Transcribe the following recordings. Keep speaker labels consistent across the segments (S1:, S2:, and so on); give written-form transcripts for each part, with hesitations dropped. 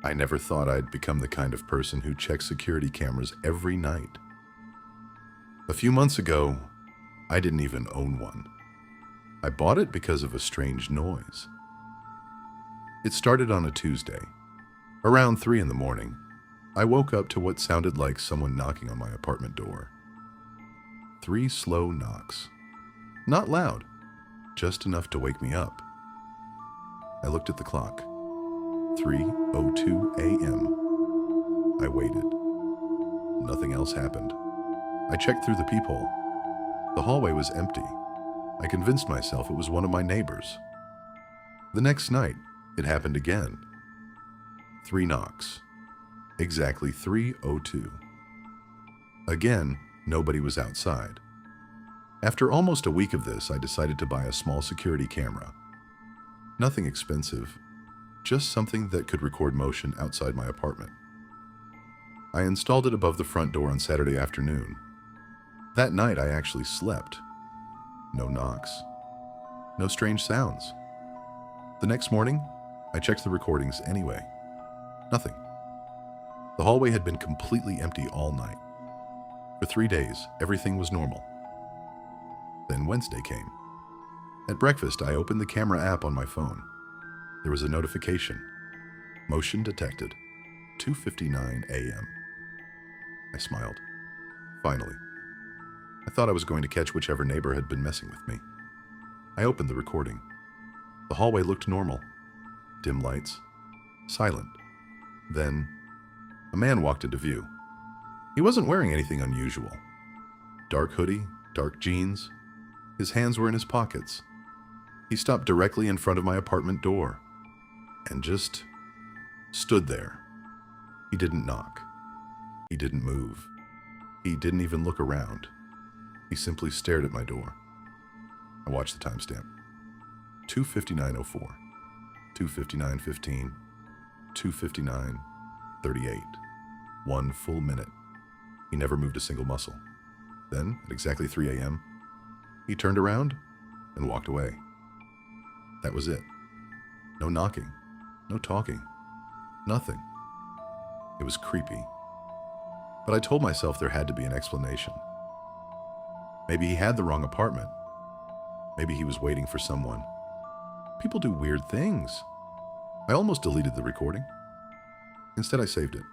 S1: I never thought I'd become the kind of person who checks security cameras every night. A few months ago, I didn't even own one. I bought it because of a strange noise. It started on a Tuesday. Around 3 in the morning, I woke up to what sounded like someone knocking on my apartment door. 3 slow knocks. Not loud, just enough to wake me up. I looked at the clock. 3:02 a.m. I waited. Nothing else happened. I checked through the peephole. The hallway was empty. I convinced myself it was one of my neighbors. The next night, it happened again. 3 knocks. Exactly 3:02. Again, nobody was outside. After almost a week of this, I decided to buy a small security camera. Nothing expensive, just something that could record motion outside my apartment. I installed it above the front door on Saturday afternoon. That night, I actually slept. No knocks. No strange sounds. The next morning, I checked the recordings anyway. Nothing. The hallway had been completely empty all night. For 3 days, everything was normal. Then Wednesday came. At breakfast, I opened the camera app on my phone. There was a notification. Motion detected. 2:59 a.m. I smiled. Finally. I thought I was going to catch whichever neighbor had been messing with me. I opened the recording. The hallway looked normal. Dim lights. Silent. Then, a man walked into view. He wasn't wearing anything unusual. Dark hoodie, dark jeans. His hands were in his pockets. He stopped directly in front of my apartment door and just stood there. He didn't knock. He didn't move. He didn't even look around. He simply stared at my door. I watched the timestamp. 2:59:04, 2:59:15, 2:59:38. 1 full minute. He never moved a single muscle. Then, at exactly 3 a.m., he turned around and walked away. That was it. No knocking. No talking. Nothing. It was creepy. But I told myself there had to be an explanation. Maybe he had the wrong apartment. Maybe he was waiting for someone. People do weird things. I almost deleted the recording. Instead, I saved it.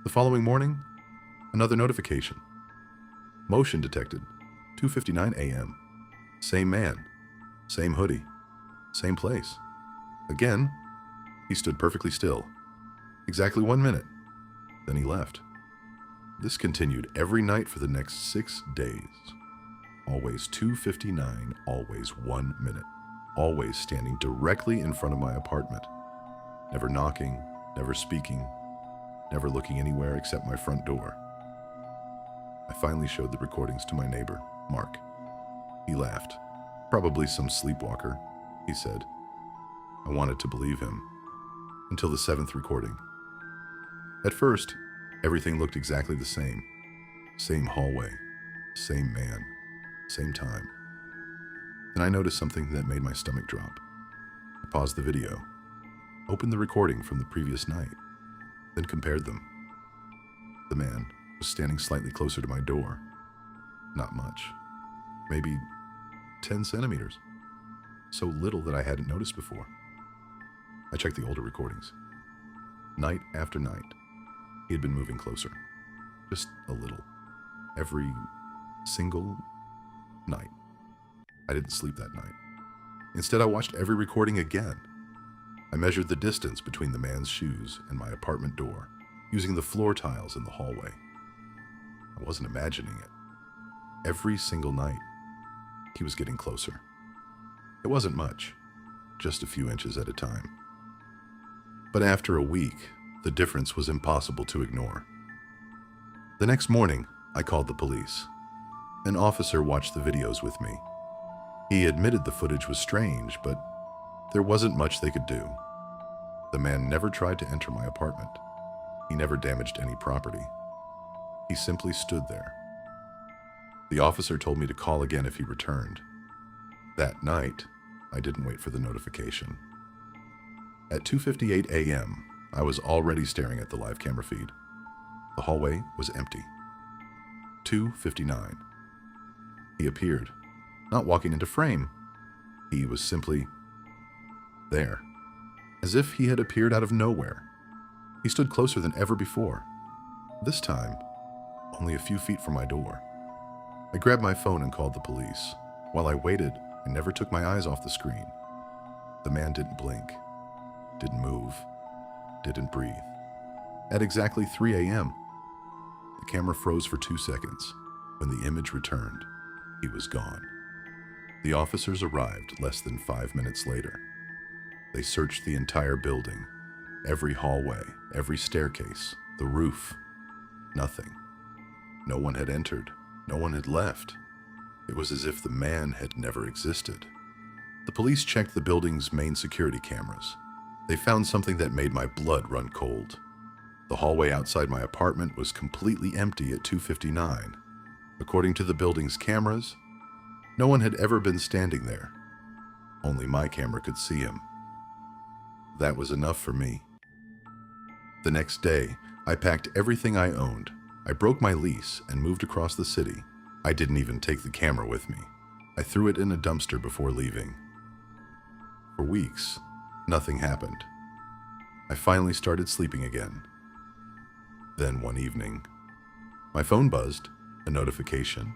S1: The following morning, another notification. Motion detected. 2:59 a.m. Same man. Same hoodie. Same place. Again, he stood perfectly still. Exactly 1 minute. Then he left. This continued every night for the next 6 days. Always 2:59, always 1 minute. Always standing directly in front of my apartment. Never knocking, never speaking, never looking anywhere except my front door. I finally showed the recordings to my neighbor, Mark. He laughed. Probably some sleepwalker, he said. I wanted to believe him. Until the 7th recording. At first, everything looked exactly the same. Same hallway, same man, same time. Then I noticed something that made my stomach drop. I paused the video, opened the recording from the previous night, then compared them. The man was standing slightly closer to my door. Not much. Maybe 10 centimeters. So little that I hadn't noticed before. I checked the older recordings. Night after night, he had been moving closer. Just a little. Every single night. I didn't sleep that night. Instead, I watched every recording again. I measured the distance between the man's shoes and my apartment door, using the floor tiles in the hallway. I wasn't imagining it. Every single night, he was getting closer. It wasn't much, just a few inches at a time. But after a week, the difference was impossible to ignore. The next morning, I called the police. An officer watched the videos with me. He admitted the footage was strange, but there wasn't much they could do. The man never tried to enter my apartment. He never damaged any property. He simply stood there. The officer told me to call again if he returned. That night, I didn't wait for the notification. At 2:58 a.m., I was already staring at the live camera feed. The hallway was empty. 2:59. He appeared, not walking into frame. He was simply there, as if he had appeared out of nowhere. He stood closer than ever before, this time only a few feet from my door. I grabbed my phone and called the police. While I waited, I never took my eyes off the screen. The man didn't blink, didn't move, didn't breathe. At exactly 3 a.m., the camera froze for 2 seconds. When the image returned, he was gone. The officers arrived less than 5 minutes later. They searched the entire building, every hallway, every staircase, the roof. Nothing. No one had entered. No one had left. It was as if the man had never existed. The police checked the building's main security cameras. They found something that made my blood run cold. The hallway outside my apartment was completely empty at 2:59. According to the building's cameras, no one had ever been standing there. Only my camera could see him. That was enough for me. The next day, I packed everything I owned. I broke my lease and moved across the city. I didn't even take the camera with me. I threw it in a dumpster before leaving. For weeks, nothing happened. I finally started sleeping again. Then one evening, my phone buzzed, a notification.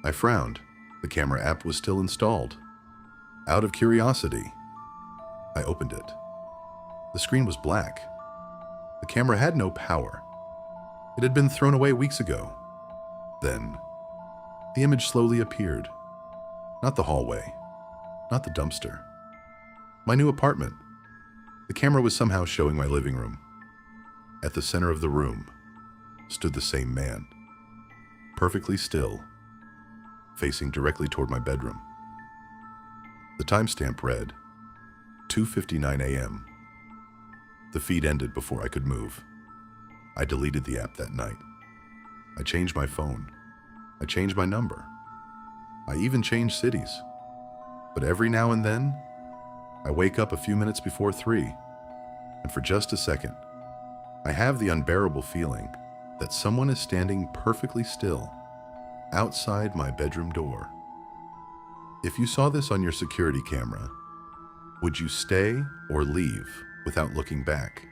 S1: I frowned. The camera app was still installed. Out of curiosity, I opened it. The screen was black. The camera had no power. It had been thrown away weeks ago. Then, the image slowly appeared. Not the hallway, not the dumpster. My new apartment. The camera was somehow showing my living room. At the center of the room stood the same man, perfectly still, facing directly toward my bedroom. The timestamp read 2:59 a.m. The feed ended before I could move. I deleted the app that night. I changed my phone. I changed my number. I even changed cities. But every now and then, I wake up a few minutes before 3, and for just a second, I have the unbearable feeling that someone is standing perfectly still outside my bedroom door. If you saw this on your security camera, would you stay or leave without looking back?